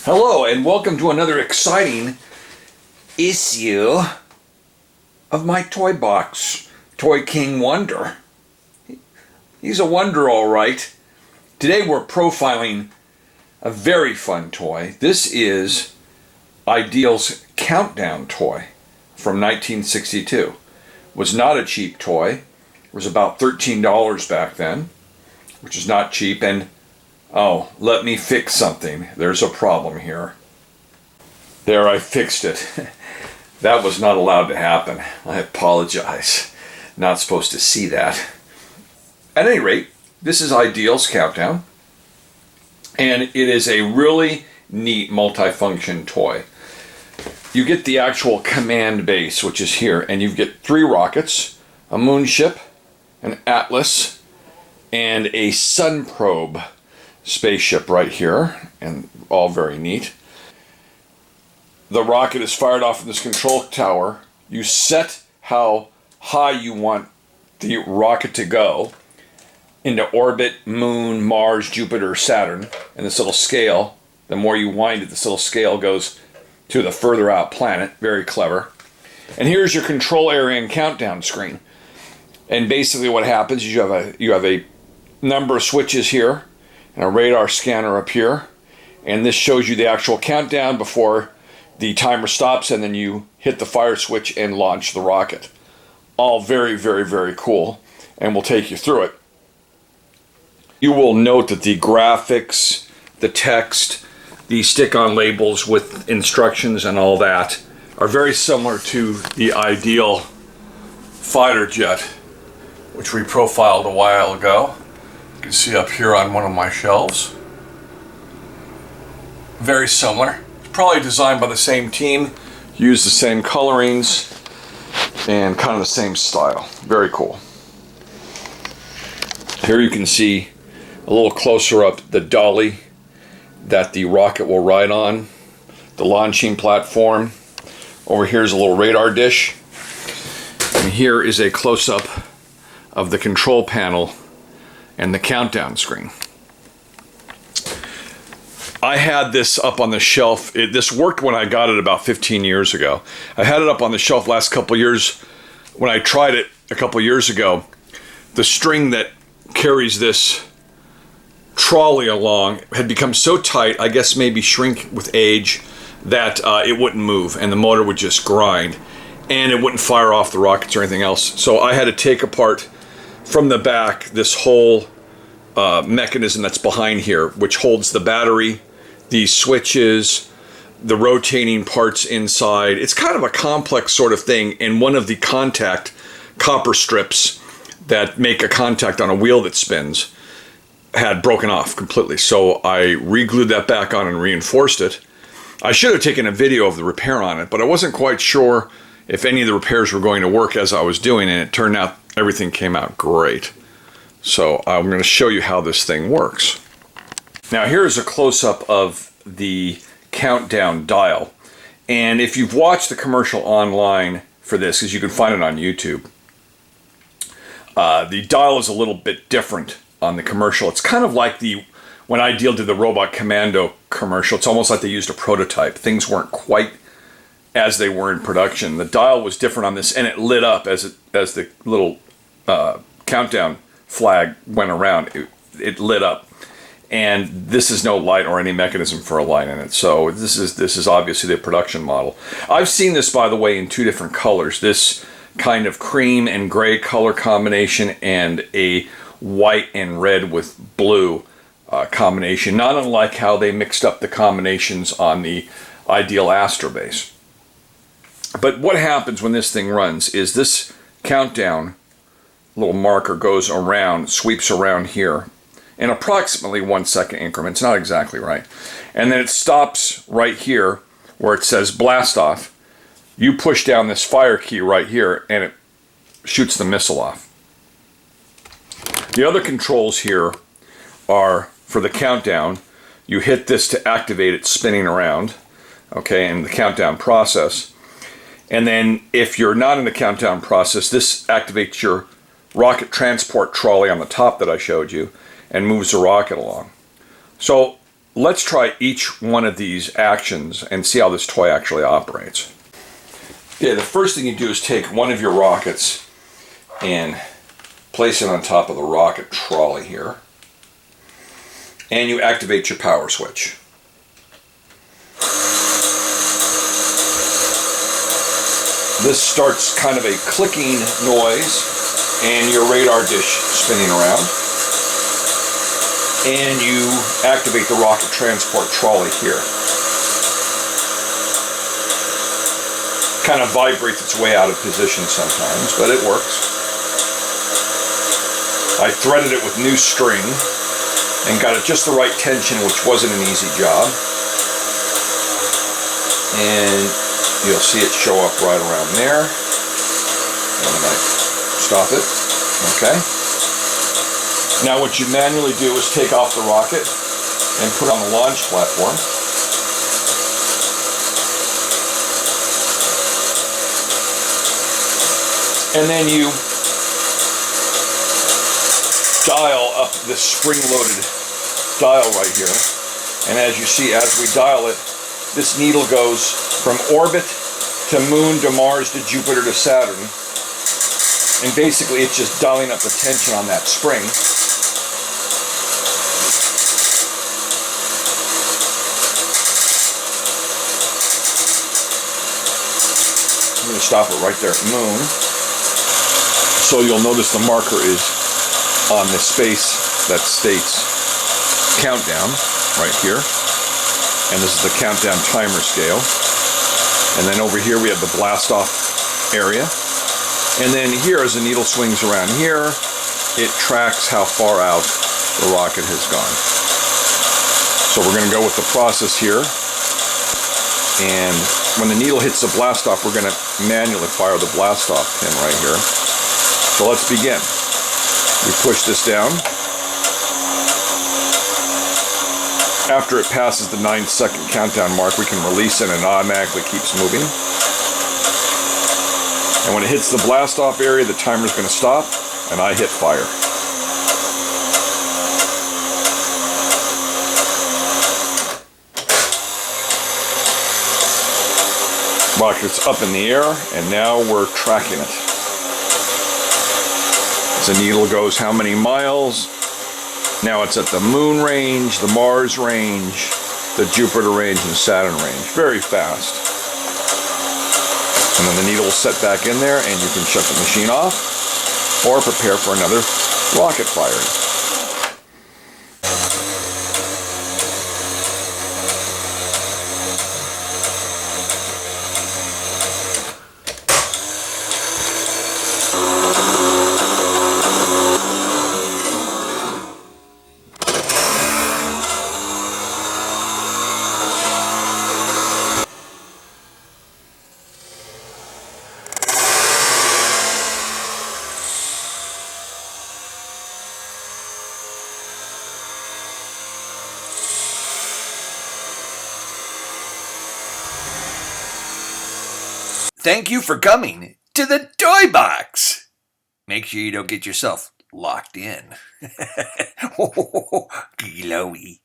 Hello and welcome to another exciting issue of my toy box, Toy King Wonder. He's a wonder, all right. Today we're profiling a very fun toy. This is Ideal's Countdown toy from 1962. Was not a cheap toy. It was about $13 back then, which is not cheap. And oh, let me fix something. There's a problem here. There, I fixed it. That was not allowed to happen. I apologize. Not supposed to see that. At any rate, this is Ideal's Countdown. And it is a really neat multifunction toy. You get the actual command base, which is here, and you get 3 rockets, a moon ship, an Atlas, and a Sun Probe spaceship right here, and all very neat. The rocket is fired off from this control tower. You set how high you want the rocket to go into orbit, Moon, Mars, Jupiter, Saturn, and this little scale. The more you wind it, this little scale goes to the further out planet. Very clever. And here's your control area and countdown screen. And basically what happens is you have a number of switches here and a radar scanner up here, and this shows you the actual countdown before the timer stops, and then you hit the fire switch and launch the rocket. All very, very, very cool, and we'll take you through it. You will note that the graphics, the text, the stick-on labels with instructions and all that are very similar to the Ideal fighter jet, which we profiled a while ago. You can see up here on one of my shelves. Very similar. It's probably designed by the same team, used the same colorings, and kind of the same style. Very cool. Here you can see a little closer up the dolly that the rocket will ride on, the launching platform. Over here is a little radar dish. And here is a close-up of the control panel and the countdown screen. I had this up on the shelf. This worked when I got it about 15 years ago. I had it up on the shelf last couple years. When I tried it a couple years ago, the string that carries this trolley along had become so tight, I guess maybe shrink with age, that it wouldn't move and the motor would just grind and it wouldn't fire off the rockets or anything else. So I had to take apart from the back this whole mechanism that's behind here, which holds the battery, the switches, the rotating parts inside. It's kind of a complex sort of thing, and one of the contact copper strips that make a contact on a wheel that spins had broken off completely. So I re-glued that back on and reinforced it. I should have taken a video of the repair on it, but I wasn't quite sure if any of the repairs were going to work as I was doing it. It turned out everything came out great. So I'm going to show you how this thing works. Now here's a close-up of the countdown dial. And if you've watched the commercial online for this, because you can find it on YouTube, the dial is a little bit different on the commercial. It's kind of like when Ideal did the Robot Commando commercial. It's almost like they used a prototype. Things weren't quite as they were in production. The dial was different on this, and it lit up as the little countdown flag went around. It lit up, and this is no light or any mechanism for a light in it. So this is obviously the production model. I've seen this, by the way, in 2 different colors. This kind of cream and gray color combination, and a white and red with blue combination. Not unlike how they mixed up the combinations on the Ideal Astrobase. But what happens when this thing runs is this countdown little marker goes around, sweeps around here in approximately 1 second increments, not exactly right. And then it stops right here where it says blast off. You push down this fire key right here and it shoots the missile off. The other controls here are for the countdown. You hit this to activate it spinning around, okay, in the countdown process. And then if you're not in the countdown process, this activates your rocket transport trolley on the top that I showed you and moves the rocket along. So let's try each one of these actions and see how this toy actually operates. Yeah, the first thing you do is take one of your rockets and place it on top of the rocket trolley here. And you activate your power switch. This starts kind of a clicking noise and your radar dish spinning around. And you activate the rocket transport trolley here. Kind of vibrates its way out of position sometimes, but it works. I threaded it with new string and got it just the right tension, which wasn't an easy job. And you'll see it show up right around there. And I stop it. Okay. Now what you manually do is take off the rocket and put it on the launch platform. And then you dial up this spring-loaded dial right here. And as you see, as we dial it, this needle goes from orbit to Moon to Mars to Jupiter to Saturn. And basically it's just dialing up the tension on that spring. I'm going to stop it right there at Moon. So you'll notice the marker is on this space that states countdown right here. And this is the countdown timer scale. And then over here we have the blast off area. And then here, as the needle swings around here, it tracks how far out the rocket has gone. So we're going to go with the process here. And when the needle hits the blast off, we're going to manually fire the blast off pin right here. So let's begin. We push this down. After it passes the 9-second countdown mark, we can release it and it automatically keeps moving. And when it hits the blast off area, the timer's going to stop and I hit fire. Rocket's up in the air and now we're tracking it. The needle goes how many miles? Now it's at the Moon range, the Mars range, the Jupiter range, and Saturn range. Very fast. And then the needle will set back in there and you can shut the machine off or prepare for another rocket firing. Thank you for coming to the Toy Box. Make sure you don't get yourself locked in. Glowy.